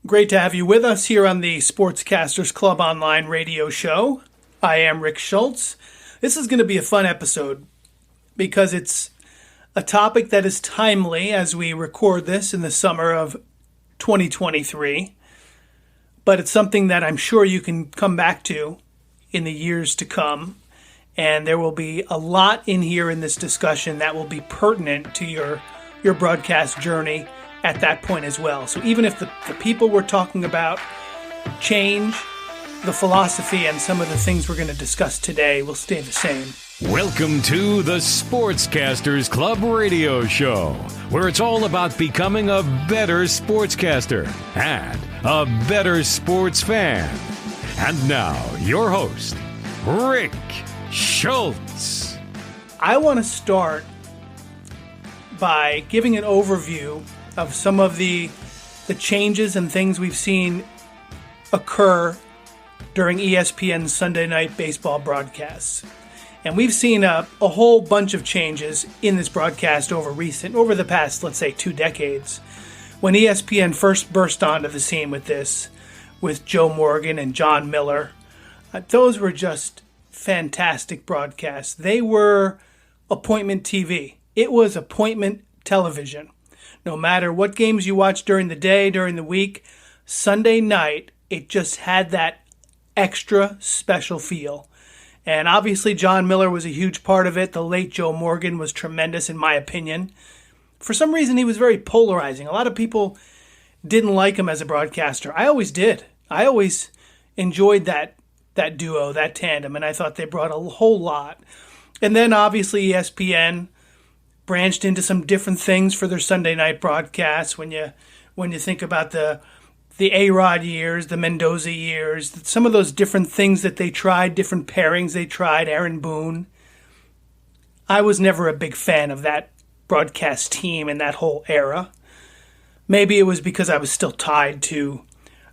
Great to have you with us here on the Sportscasters Club online radio show. I am Rick Schultz. This is going to be a fun episode because it's a topic that is timely as we record this in the summer of 2023. But it's something that I'm sure you can come back to in the years to come. And there will be a lot in here in this discussion that will be pertinent to your broadcast journey at that point as well. So even if the people we're talking about change, the philosophy and some of the things we're going to discuss today will stay the same. Welcome to the Sportscasters Club radio show, where it's all about becoming a better sportscaster and a better sports fan. And now, your host, Rick Schultz. I want to start by giving an overview of some of the changes and things we've seen occur during ESPN Sunday Night Baseball broadcasts. And we've seen a whole bunch of changes in this broadcast over the past, let's say, 2 decades. When ESPN first burst onto the scene with Joe Morgan and John Miller, those were just fantastic broadcasts. They were appointment TV. It was appointment television. No matter what games you watched during the day, during the week, Sunday night, it just had that extra special feel. And obviously John Miller was a huge part of it. The late Joe Morgan was tremendous in my opinion. For some reason, he was very polarizing. A lot of people didn't like him as a broadcaster. I always did. I always enjoyed that duo, that tandem, and I thought they brought a whole lot. And then obviously ESPN branched into some different things for their Sunday night broadcasts. When you think about the A-Rod years, the Mendoza years, some of those different things that they tried, different pairings they tried, Aaron Boone. I was never a big fan of that broadcast team and that whole era. Maybe it was because I was still tied to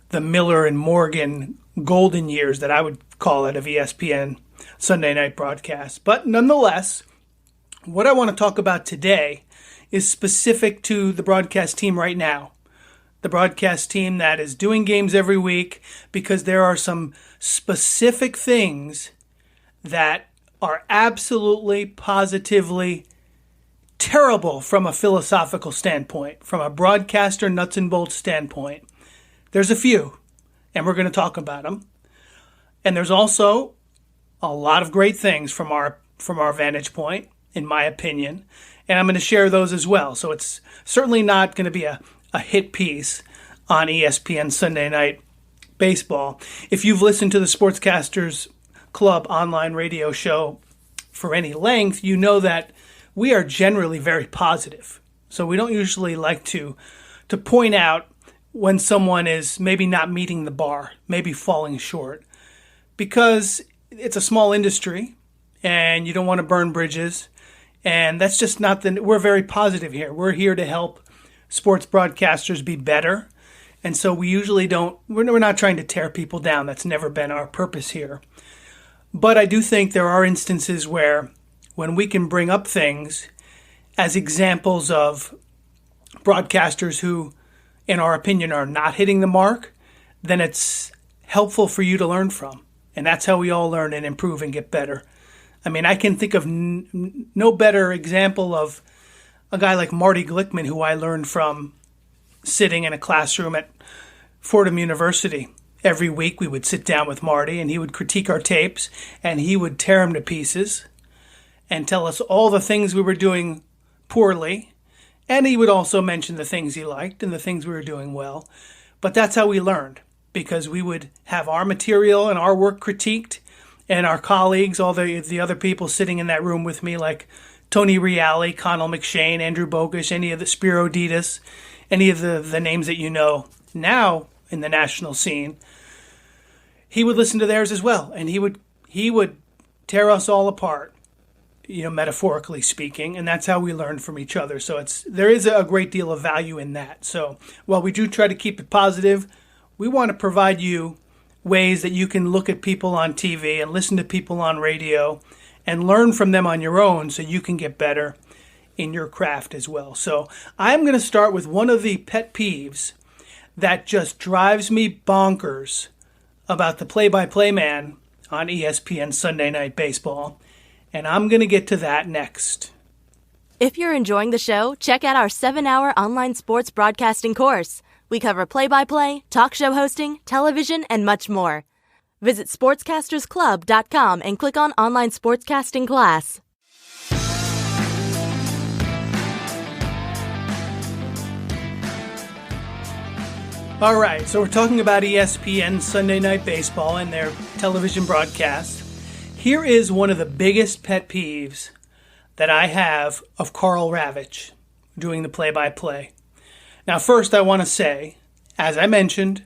the Miller and Morgan golden years that I would call it of ESPN Sunday night broadcasts. But nonetheless, what I want to talk about today is specific to the broadcast team right now. The broadcast team that is doing games every week, because there are some specific things that are absolutely, positively terrible from a philosophical standpoint, from a broadcaster nuts and bolts standpoint. There's a few, and we're going to talk about them. And there's also a lot of great things from our vantage point, in my opinion, and I'm going to share those as well. So it's certainly not going to be a hit piece on ESPN Sunday Night Baseball. If you've listened to the Sportscasters Club online radio show for any length, you know that we are generally very positive. So we don't usually like to point out when someone is maybe not meeting the bar, maybe falling short, because it's a small industry and you don't want to burn bridges. And that's just not we're very positive here. We're here to help sports broadcasters be better. And so we usually we're not trying to tear people down. That's never been our purpose here. But I do think there are instances where when we can bring up things as examples of broadcasters who, in our opinion, are not hitting the mark, then it's helpful for you to learn from. And that's how we all learn and improve and get better. I mean, I can think of no better example of a guy like Marty Glickman, who I learned from sitting in a classroom at Fordham University. Every week we would sit down with Marty and he would critique our tapes and he would tear them to pieces and tell us all the things we were doing poorly. And he would also mention the things he liked and the things we were doing well. But that's how we learned, because we would have our material and our work critiqued, and our colleagues, all the other people sitting in that room with me, like Tony Reale, Connell McShane, Andrew Bogusch, any of the Spiro Ditas, any of the names that you know now in the national scene, he would listen to theirs as well. And he would tear us all apart, metaphorically speaking. And that's how we learn from each other. So there is a great deal of value in that. So while we do try to keep it positive, we want to provide you ways that you can look at people on TV and listen to people on radio and learn from them on your own so you can get better in your craft as well. So I'm going to start with one of the pet peeves that just drives me bonkers about the play-by-play man on ESPN Sunday Night Baseball, and I'm going to get to that next. If you're enjoying the show, check out our 7-hour online sports broadcasting course. We cover play-by-play, talk show hosting, television, and much more. Visit sportscastersclub.com and click on Online Sportscasting Class. All right, so we're talking about ESPN Sunday Night Baseball and their television broadcast. Here is one of the biggest pet peeves that I have of Carl Ravitch doing the play-by-play. Now, first I want to say, as I mentioned,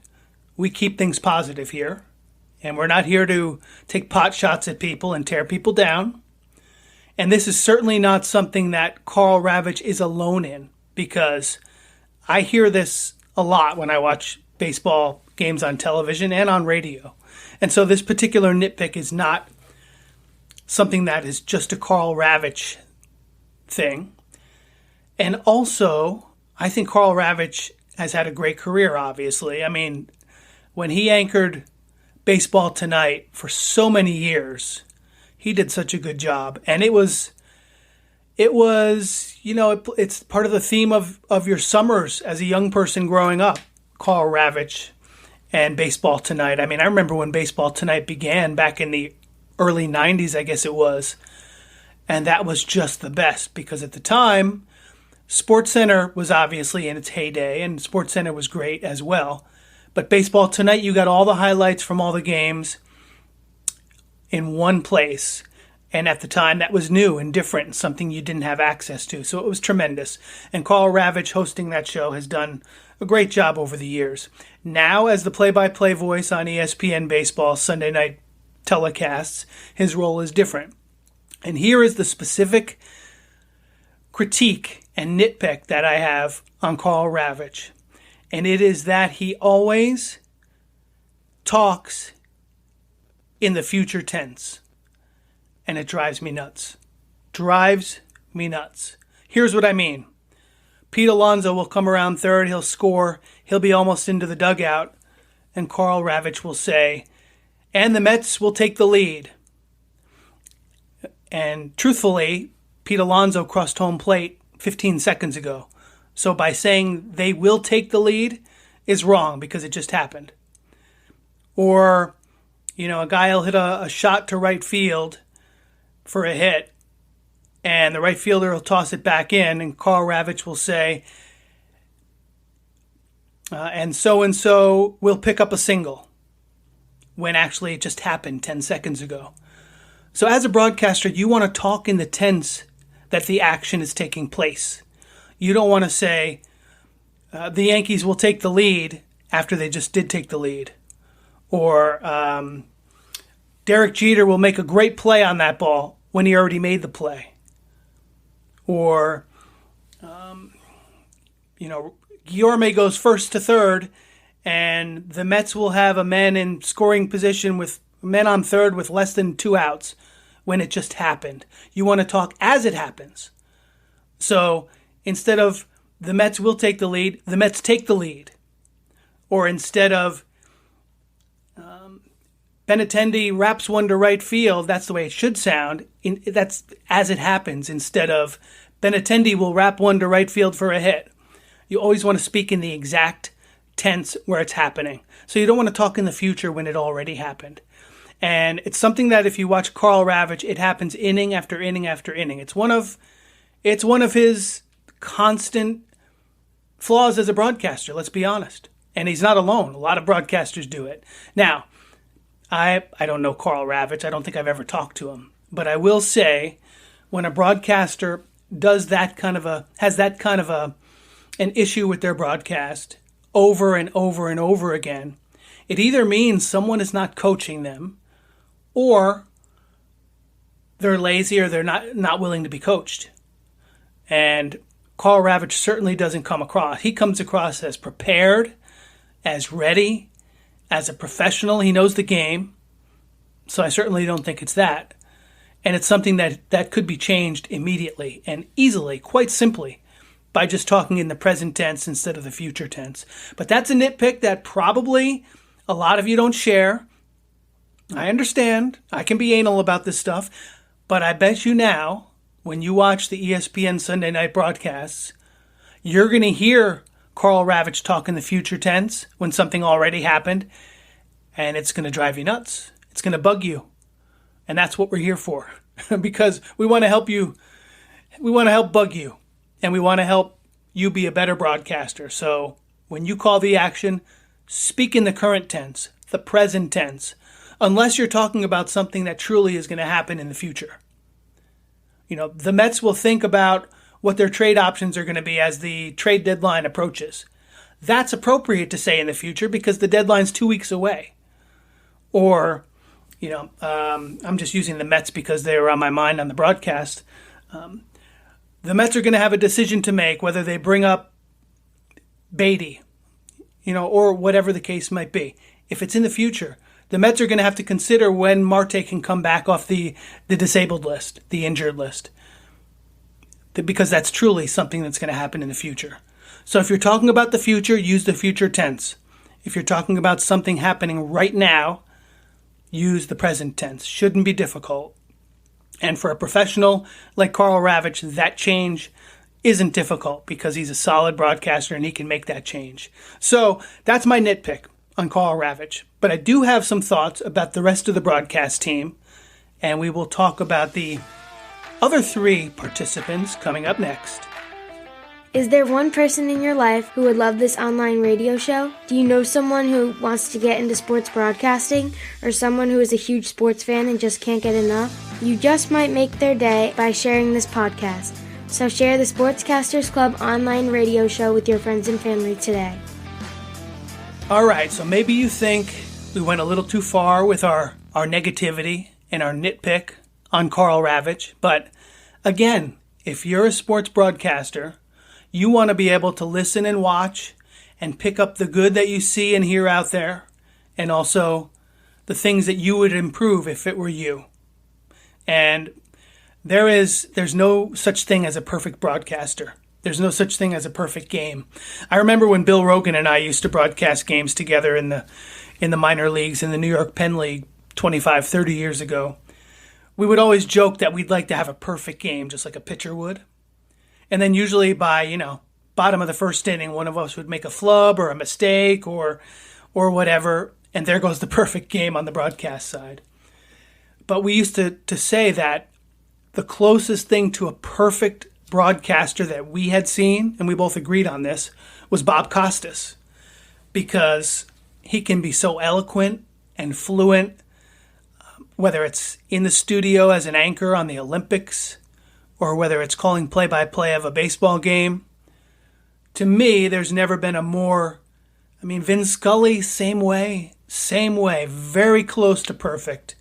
we keep things positive here, and we're not here to take pot shots at people and tear people down. And this is certainly not something that Carl Ravitch is alone in, because I hear this a lot when I watch baseball games on television and on radio. And so this particular nitpick is not something that is just a Carl Ravitch thing. And also, I think Carl Ravitch has had a great career, obviously. I mean, when he anchored Baseball Tonight for so many years, he did such a good job. And it was, it's part of the theme of your summers as a young person growing up, Carl Ravitch and Baseball Tonight. I mean, I remember when Baseball Tonight began back in the early 90s, I guess it was. And that was just the best, because at the time, SportsCenter was obviously in its heyday, and SportsCenter was great as well. But Baseball Tonight, you got all the highlights from all the games in one place. And at the time, that was new and different and something you didn't have access to. So it was tremendous. And Carl Ravitch hosting that show has done a great job over the years. Now, as the play-by-play voice on ESPN Baseball Sunday night telecasts, his role is different. And here is the specific critique and nitpick that I have on Carl Ravitch. And it is that he always talks in the future tense. And it drives me nuts. Drives me nuts. Here's what I mean. Pete Alonso will come around third. He'll score. He'll be almost into the dugout. And Carl Ravitch will say, and the Mets will take the lead. And truthfully, Pete Alonso crossed home plate 15 seconds ago. So by saying they will take the lead is wrong, because it just happened. Or, a guy will hit a shot to right field for a hit, and the right fielder will toss it back in, and Carl Ravitch will say, and so will pick up a single, when actually it just happened 10 seconds ago. So as a broadcaster, you want to talk in the tense that the action is taking place. You don't want to say, the Yankees will take the lead after they just did take the lead. Or Derek Jeter will make a great play on that ball when he already made the play. Or, Guillorme goes first to third, and the Mets will have a man in scoring position with men on third with less than 2 outs when it just happened. You want to talk as it happens. So instead of the Mets will take the lead, the Mets take the lead. Or instead of Benintendi wraps one to right field, that's the way it should sound. That's as it happens, instead of Benintendi will wrap one to right field for a hit. You always want to speak in the exact tense where it's happening. So you don't want to talk in the future when it already happened. And it's something that if you watch Carl Ravitch, it happens inning after inning after inning. It's one of his constant flaws as a broadcaster, let's be honest. And he's not alone. A lot of broadcasters do it. Now, I don't know Carl Ravitch. I don't think I've ever talked to him. But I will say, when a broadcaster has that kind of an issue with their broadcast over and over and over again, it either means someone is not coaching them, or they're lazy, or they're not willing to be coached. And Carl Ravitch certainly doesn't come across. He comes across as prepared, as ready, as a professional. He knows the game. So I certainly don't think it's that. And it's something that could be changed immediately and easily, quite simply, by just talking in the present tense instead of the future tense. But that's a nitpick that probably a lot of you don't share. I understand. I can be anal about this stuff. But I bet you now, when you watch the ESPN Sunday night broadcasts, you're going to hear Karl Ravech talk in the future tense when something already happened, and it's going to drive you nuts. It's going to bug you. And that's what we're here for, because we want to help you. We want to help bug you, and we want to help you be a better broadcaster. So when you call the action, speak in the current tense, the present tense, unless you're talking about something that truly is going to happen in the future. The Mets will think about what their trade options are going to be as the trade deadline approaches. That's appropriate to say in the future because the deadline's 2 weeks away. Or, I'm just using the Mets because they were on my mind on the broadcast. The Mets are going to have a decision to make whether they bring up Beatty, or whatever the case might be. If it's in the future, the Mets are going to have to consider when Marty can come back off the disabled list, the injured list, because that's truly something that's going to happen in the future. So if you're talking about the future, use the future tense. If you're talking about something happening right now, use the present tense. Shouldn't be difficult. And for a professional like Karl Ravech, that change isn't difficult because he's a solid broadcaster and he can make that change. So that's my nitpick on Karl Ravech. But I do have some thoughts about the rest of the broadcast team, and we will talk about the other 3 participants coming up next. Is there one person in your life who would love this online radio show? Do you know someone who wants to get into sports broadcasting, or someone who is a huge sports fan and just can't get enough? You just might make their day by sharing this podcast. So share the Sportscasters Club online radio show with your friends and family today. All right, so maybe you think we went a little too far with our negativity and our nitpick on Karl Ravech. But again, if you're a sports broadcaster, you want to be able to listen and watch and pick up the good that you see and hear out there, and also the things that you would improve if it were you. And there's no such thing as a perfect broadcaster. There's no such thing as a perfect game. I remember when Bill Rogan and I used to broadcast games together in the minor leagues, in the New York Penn League 25, 30 years ago. We would always joke that we'd like to have a perfect game, just like a pitcher would. And then usually by, bottom of the first inning, one of us would make a flub or a mistake or whatever, and there goes the perfect game on the broadcast side. But we used to say that the closest thing to a perfect broadcaster that we had seen, and we both agreed on this, was Bob Costas, because he can be so eloquent and fluent, whether it's in the studio as an anchor on the Olympics or whether it's calling play-by-play of a baseball game. To me, there's never been a more, Vin Scully, same way, very close to perfect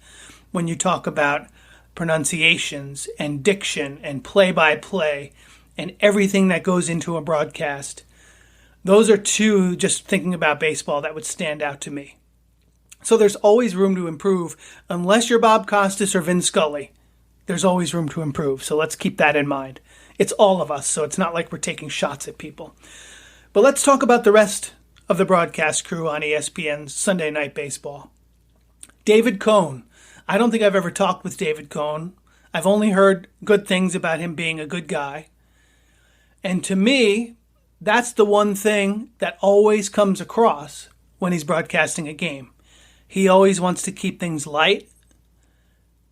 when you talk about pronunciations and diction and play-by-play and everything that goes into a broadcast. Those are 2, just thinking about baseball, that would stand out to me. So there's always room to improve. Unless you're Bob Costas or Vin Scully, there's always room to improve. So let's keep that in mind. It's all of us, so it's not like we're taking shots at people. But let's talk about the rest of the broadcast crew on ESPN Sunday Night Baseball. David Cone. I don't think I've ever talked with David Cone. I've only heard good things about him being a good guy. And to me, that's the one thing that always comes across when he's broadcasting a game. He always wants to keep things light,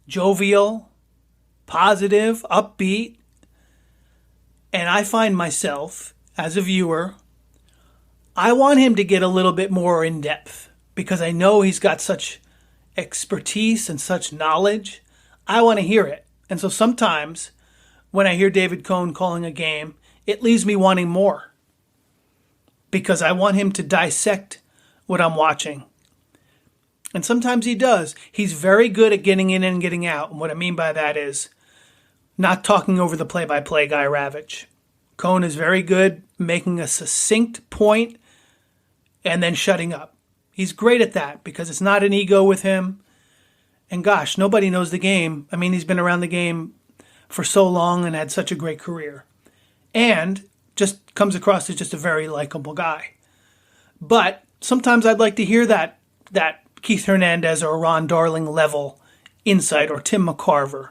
jovial, positive, upbeat. And I find myself, as a viewer, I want him to get a little bit more in depth because I know he's got such expertise and such knowledge. I want to hear it. And so sometimes when I hear David Cone calling a game, it leaves me wanting more because I want him to dissect what I'm watching. And sometimes he does. He's very good at getting in and getting out. And what I mean by that is not talking over the play-by-play guy, Ravech. Cone is very good making a succinct point and then shutting up. He's great at that because it's not an ego with him. And gosh, nobody knows the game. He's been around the game for so long and had such a great career. And just comes across as just a very likable guy. But sometimes I'd like to hear that Keith Hernandez or Ron Darling level insight, or Tim McCarver.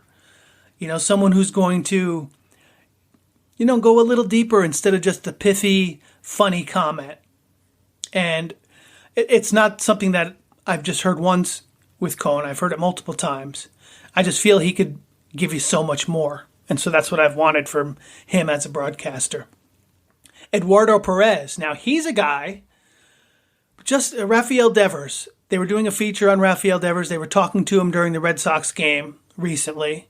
Someone who's going to, go a little deeper instead of just the pithy, funny comment. And it's not something that I've just heard once with Cohen. I've heard it multiple times. I just feel he could give you so much more. And so that's what I've wanted from him as a broadcaster. Eduardo Perez. Now, he's a guy, just Rafael Devers. They were doing a feature on Rafael Devers. They were talking to him during the Red Sox game recently.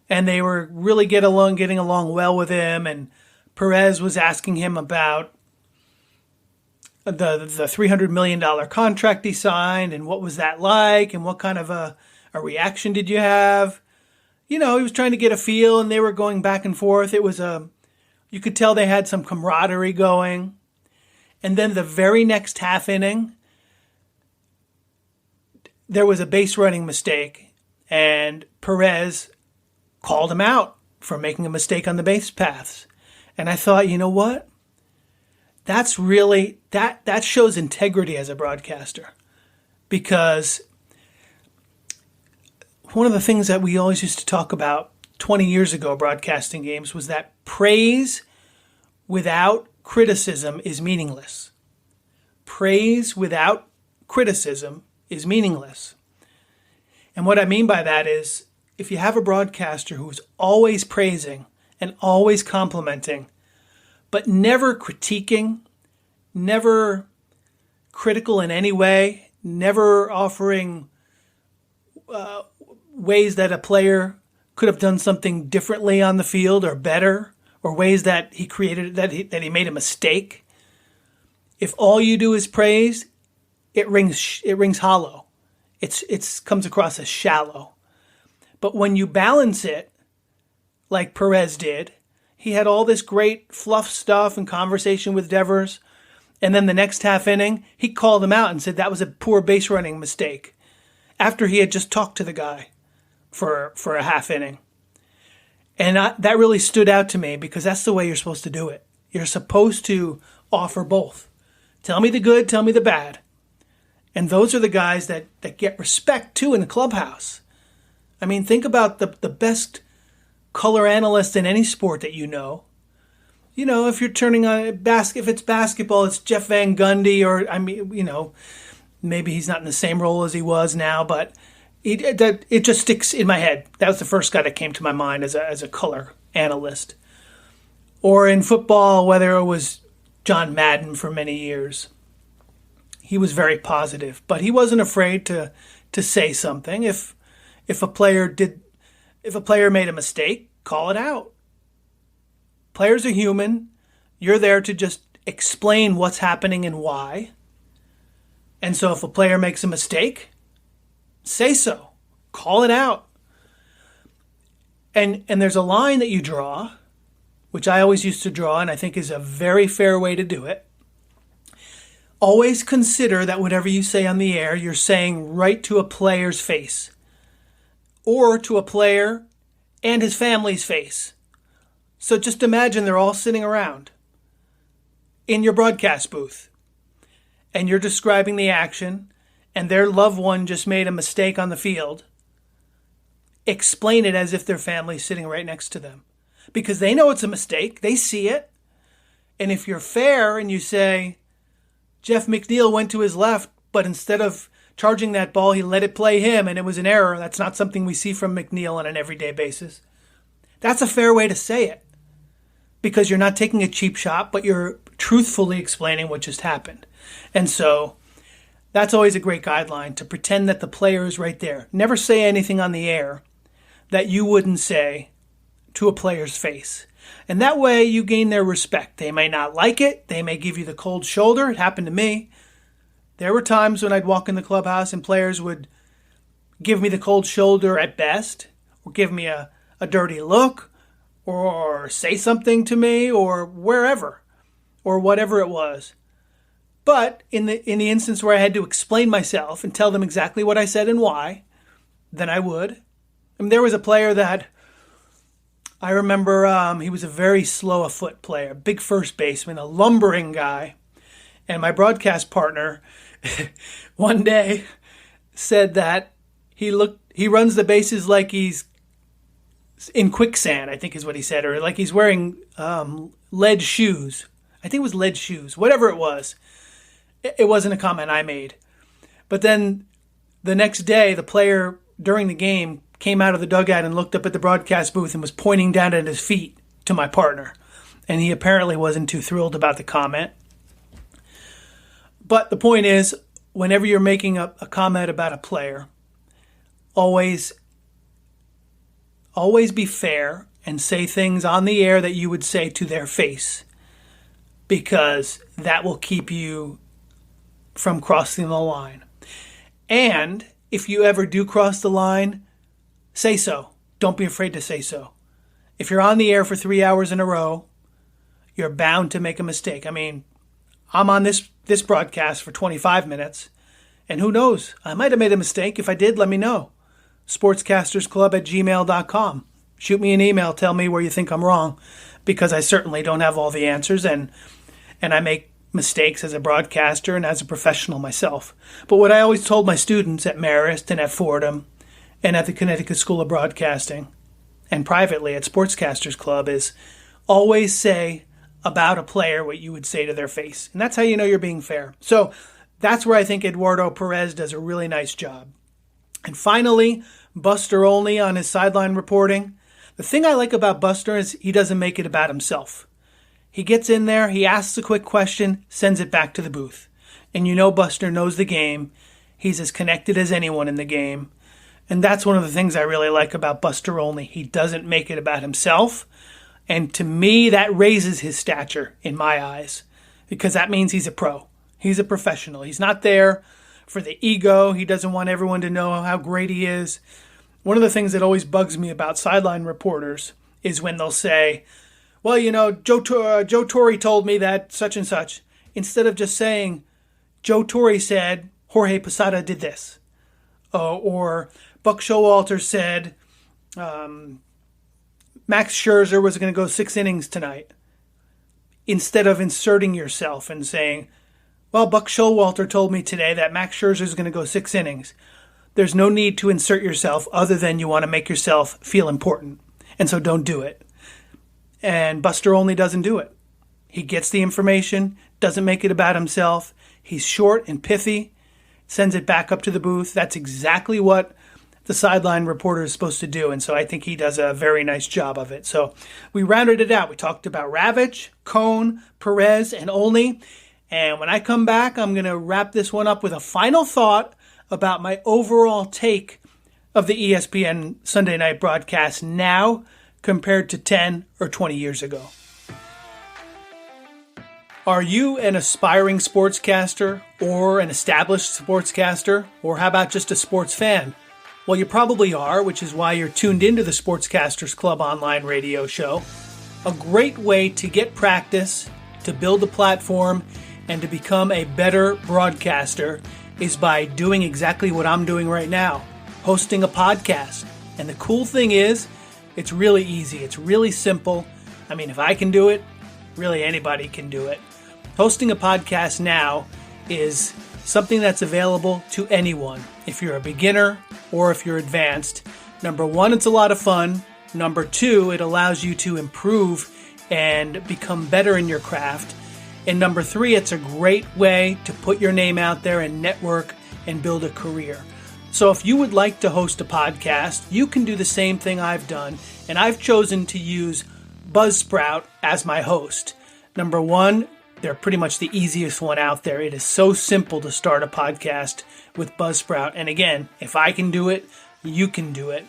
And they were really getting along well with him. And Perez was asking him about the $300 million contract he signed and what was that like and what kind of a reaction did you have? He was trying to get a feel, and they were going back and forth. It was you could tell they had some camaraderie going. And then the very next half inning, there was a base running mistake, and Perez called him out for making a mistake on the base paths. And I thought, you know what? That's really, that shows integrity as a broadcaster. Because one of the things that we always used to talk about 20 years ago broadcasting games was that praise without criticism is meaningless. Praise without criticism is meaningless. And what I mean by that is, if you have a broadcaster who's always praising and always complimenting, but never critiquing, never critical in any way, never offering ways that a player could have done something differently on the field or better, or ways that he created, that he made a mistake. If all you do is praise, it rings hollow. It comes across as shallow. But when you balance it, like Perez did, he had all this great fluff stuff and conversation with Devers, and then the next half inning, he called him out and said that was a poor base running mistake after he had just talked to the guy for a half inning. And that really stood out to me, because that's the way you're supposed to do it. You're supposed to offer both. Tell me the good, tell me the bad. And those are the guys that get respect, too, in the clubhouse. I mean, think about the best color analyst in any sport that you know. If you're turning on if it's basketball, it's Jeff Van Gundy, or, maybe he's not in the same role as he was now, but it just sticks in my head. That was the first guy that came to my mind as a color analyst. Or in football, whether it was John Madden for many years. He was very positive, but he wasn't afraid to say something. If a player made a mistake, call it out. Players are human. You're there to just explain what's happening and why. And so if a player makes a mistake, say so. Call it out. And there's a line that you draw, which I always used to draw, and I think is a very fair way to do it. Always consider that whatever you say on the air, you're saying right to a player's face, or to a player and his family's face. So just imagine they're all sitting around in your broadcast booth, and you're describing the action, and their loved one just made a mistake on the field. Explain it as if their family's sitting right next to them, because they know it's a mistake. They see it. And if you're fair and you say, Jeff McNeil went to his left, but instead of charging that ball, he let it play him, and it was an error. That's not something we see from McNeil on an everyday basis. That's a fair way to say it, because you're not taking a cheap shot, but you're truthfully explaining what just happened. And so that's always a great guideline, to pretend that the player is right there. Never say anything on the air that you wouldn't say to a player's face. And that way you gain their respect. They may not like it. They may give you the cold shoulder. It happened to me. There were times when I'd walk in the clubhouse and players would give me the cold shoulder at best, or give me a dirty look, or say something to me, or wherever, or whatever it was. But in the instance where I had to explain myself and tell them exactly what I said and why, then I would. I mean, there was a player that I remember he was a very slow of foot player, big first baseman, a lumbering guy. And my broadcast partner one day said that he runs the bases like he's in quicksand, I think is what he said, or like he's wearing lead shoes. I think it was lead shoes, whatever it was. It wasn't a comment I made. But then the next day, the player during the game came out of the dugout and looked up at the broadcast booth and was pointing down at his feet to my partner. And he apparently wasn't too thrilled about the comment. But the point is, whenever you're making a comment about a player, always be fair and say things on the air that you would say to their face, because that will keep you from crossing the line. And if you ever do cross the line, say so. Don't be afraid to say so. If you're on the air for 3 hours in a row, you're bound to make a mistake. I mean, I'm on this broadcast for 25 minutes, and who knows? I might have made a mistake. If I did, let me know. sportscastersclub@gmail.com. Shoot me an email. Tell me where you think I'm wrong, because I certainly don't have all the answers, and I make mistakes as a broadcaster and as a professional myself. But what I always told my students at Marist and at Fordham and at the Connecticut School of Broadcasting and privately at Sportscasters Club is always say about a player what you would say to their face. And that's how you know you're being fair. So that's where I think Eduardo Perez does a really nice job. And finally, Buster Olney on his sideline reporting. The thing I like about Buster is he doesn't make it about himself. He gets in there, he asks a quick question, sends it back to the booth. And you know Buster knows the game. He's as connected as anyone in the game. And that's one of the things I really like about Buster Olney. He doesn't make it about himself. And to me, that raises his stature in my eyes, because that means he's a pro. He's a professional. He's not there for the ego. He doesn't want everyone to know how great he is. One of the things that always bugs me about sideline reporters is when they'll say, well, you know, Joe Torre told me that such and such, instead of just saying, Joe Torre said Jorge Posada did this. Or Buck Showalter said Max Scherzer was going to go 6 innings tonight. Instead of inserting yourself and saying, well, Buck Showalter told me today that Max Scherzer is going to go 6 innings. There's no need to insert yourself other than you want to make yourself feel important. And so don't do it. And Buster Olney doesn't do it. He gets the information, doesn't make it about himself. He's short and pithy, sends it back up to the booth. That's exactly what the sideline reporter is supposed to do. And so I think he does a very nice job of it. So we rounded it out. We talked about Ravitch, Cone, Perez, and Olney. And when I come back, I'm going to wrap this one up with a final thought about my overall take of the ESPN Sunday night broadcast now compared to 10 or 20 years ago. Are you an aspiring sportscaster or an established sportscaster? Or how about just a sports fan? Well, you probably are, which is why you're tuned into the Sportscasters Club online radio show. A great way to get practice, to build a platform, and to become a better broadcaster is by doing exactly what I'm doing right now, hosting a podcast. And the cool thing is, it's really easy. It's really simple. I mean, if I can do it, really anybody can do it. Hosting a podcast now is something that's available to anyone. If you're a beginner or if you're advanced, number one, it's a lot of fun. Number two, it allows you to improve and become better in your craft. And number three, it's a great way to put your name out there and network and build a career. So if you would like to host a podcast, you can do the same thing I've done, and I've chosen to use Buzzsprout as my host. Number one, they're pretty much the easiest one out there. It is so simple to start a podcast with Buzzsprout. And again, if I can do it, you can do it.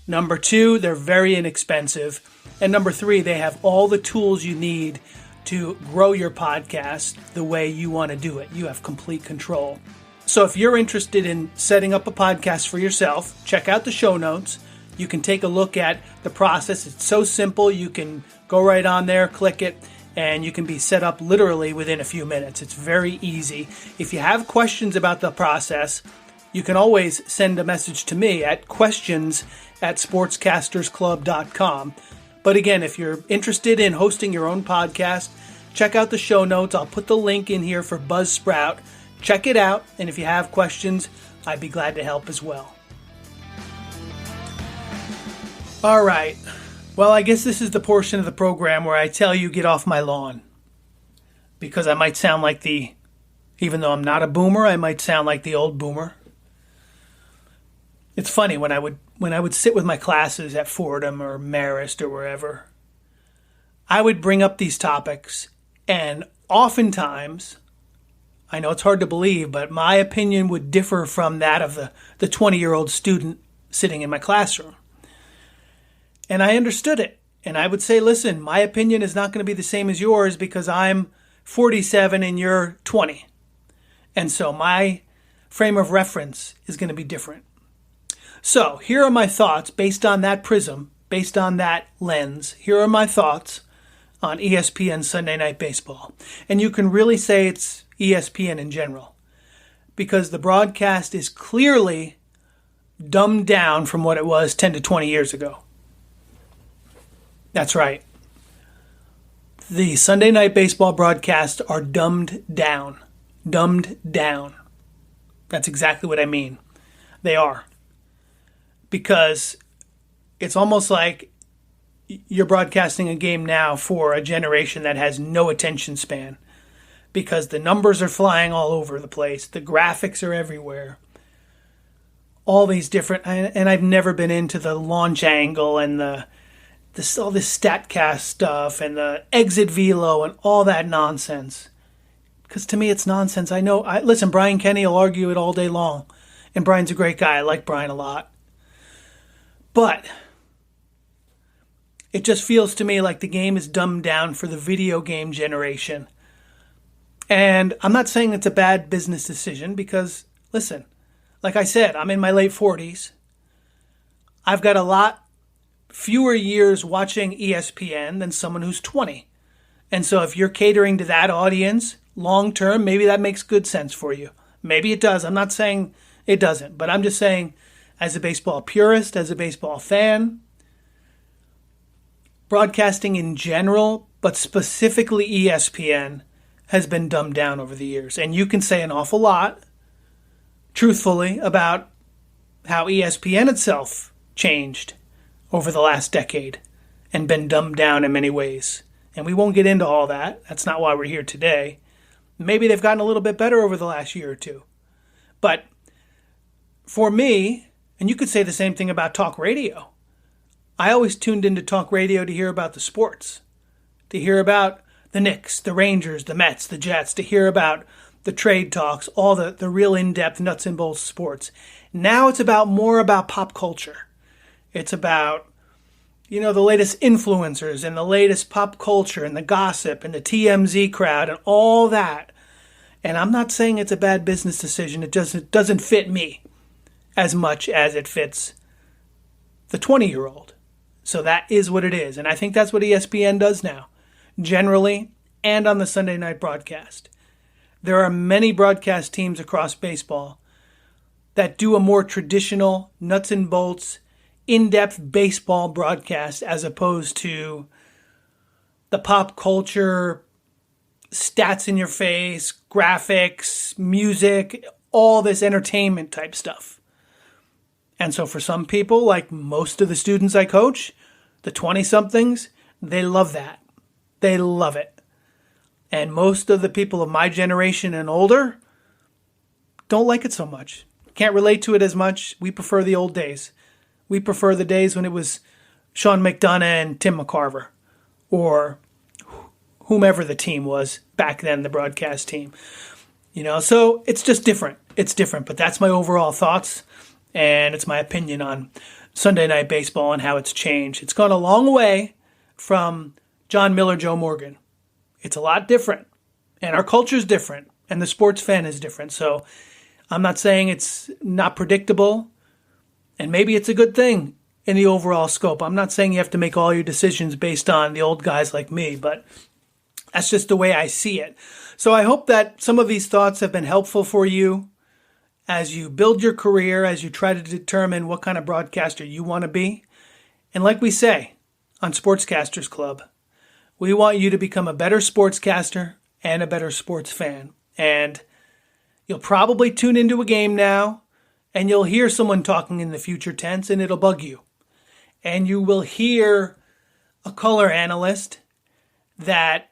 Number two, they're very inexpensive. And number three, they have all the tools you need to grow your podcast the way you want to do it. You have complete control. So if you're interested in setting up a podcast for yourself, check out the show notes. You can take a look at the process. It's so simple. You can go right on there, click it, and you can be set up literally within a few minutes. It's very easy. If you have questions about the process, you can always send a message to me at questions@sportscastersclub.com. But again, if you're interested in hosting your own podcast, check out the show notes. I'll put the link in here for Buzzsprout. Check it out, and if you have questions, I'd be glad to help as well. All right. Well, I guess this is the portion of the program where I tell you get off my lawn. Because I might sound like even though I'm not a boomer, I might sound like the old boomer. It's funny, when I would sit with my classes at Fordham or Marist or wherever, I would bring up these topics, and oftentimes, I know it's hard to believe, but my opinion would differ from that of the 20-year-old student sitting in my classroom. And I understood it. And I would say, listen, my opinion is not going to be the same as yours because I'm 47 and you're 20. And so my frame of reference is going to be different. So here are my thoughts based on that prism, based on that lens. Here are my thoughts on ESPN Sunday Night Baseball. And you can really say it's ESPN in general, because the broadcast is clearly dumbed down from what it was 10 to 20 years ago. That's right. The Sunday Night Baseball broadcasts are dumbed down. Dumbed down. That's exactly what I mean. They are. Because it's almost like you're broadcasting a game now for a generation that has no attention span. Because the numbers are flying all over the place. The graphics are everywhere. All these different... And I've never been into the launch angle and all this StatCast stuff and the exit velo and all that nonsense. Because to me, it's nonsense. I know... Listen, Brian Kenny will argue it all day long. And Brian's a great guy. I like Brian a lot. But it just feels to me like the game is dumbed down for the video game generation. And I'm not saying it's a bad business decision because, listen, like I said, I'm in my late 40s. I've got a lot fewer years watching ESPN than someone who's 20. And so if you're catering to that audience long term, maybe that makes good sense for you. Maybe it does. I'm not saying it doesn't, but I'm just saying, as a baseball purist, as a baseball fan, broadcasting in general, but specifically ESPN, has been dumbed down over the years. And you can say an awful lot, truthfully, about how ESPN itself changed over the last decade and been dumbed down in many ways. And we won't get into all that. That's not why we're here today. Maybe they've gotten a little bit better over the last year or two. But for me, and you could say the same thing about talk radio. I always tuned into talk radio to hear about the sports, to hear about the Knicks, the Rangers, the Mets, the Jets, to hear about the trade talks, all the real in-depth nuts and bolts sports. Now it's more about pop culture. It's about, the latest influencers and the latest pop culture and the gossip and the TMZ crowd and all that. And I'm not saying it's a bad business decision. It doesn't fit me as much as it fits the 20-year-old. So that is what it is. And I think that's what ESPN does now, generally, and on the Sunday night broadcast. There are many broadcast teams across baseball that do a more traditional, nuts and bolts, in-depth baseball broadcast as opposed to the pop culture, stats in your face, graphics, music, all this entertainment type stuff. And so for some people, like most of the students I coach, the 20-somethings, they love that. They love it. And most of the people of my generation and older don't like it so much. Can't relate to it as much. We prefer the old days. We prefer the days when it was Sean McDonough and Tim McCarver, or whomever the team was back then, the broadcast team. So it's just different. It's different, but that's my overall thoughts, and it's my opinion on Sunday Night Baseball and how it's changed. It's gone a long way from John Miller, Joe Morgan. It's a lot different, and our culture's different, and the sports fan is different. So I'm not saying it's not predictable, and maybe it's a good thing in the overall scope. I'm not saying you have to make all your decisions based on the old guys like me, but that's just the way I see it. So I hope that some of these thoughts have been helpful for you as you build your career, as you try to determine what kind of broadcaster you want to be. And like we say on Sportscasters Club. We want you to become a better sportscaster and a better sports fan. And you'll probably tune into a game now, and you'll hear someone talking in the future tense, and it'll bug you. And you will hear a color analyst that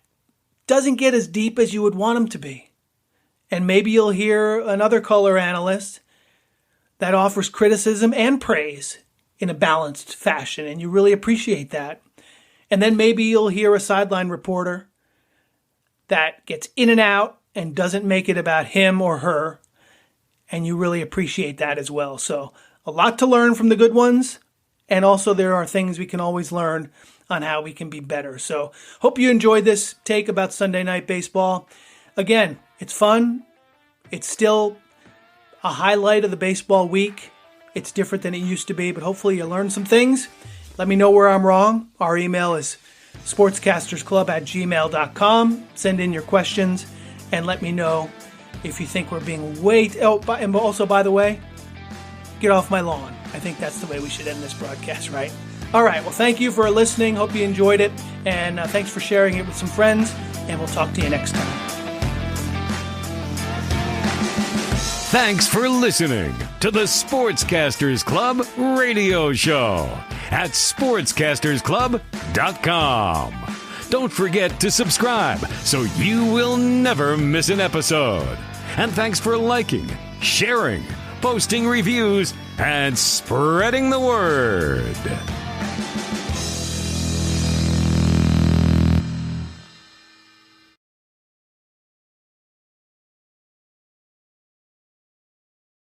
doesn't get as deep as you would want him to be. And maybe you'll hear another color analyst that offers criticism and praise in a balanced fashion, and you really appreciate that. And then maybe you'll hear a sideline reporter that gets in and out and doesn't make it about him or her, and you really appreciate that as well. So a lot to learn from the good ones, and also there are things we can always learn on how we can be better. So hope you enjoyed this take about Sunday Night Baseball. Again, it's fun. It's still a highlight of the baseball week. It's different than it used to be, but hopefully you learned some things. Let me know where I'm wrong. Our email is sportscastersclub@gmail.com. Send in your questions and let me know if you think we're being and also, by the way, get off my lawn. I think that's the way we should end this broadcast, right? All right. Well, thank you for listening. Hope you enjoyed it. And thanks for sharing it with some friends. And we'll talk to you next time. Thanks for listening to the Sportscasters Club radio show at sportscastersclub.com. Don't forget to subscribe so you will never miss an episode. And thanks for liking, sharing, posting reviews, and spreading the word.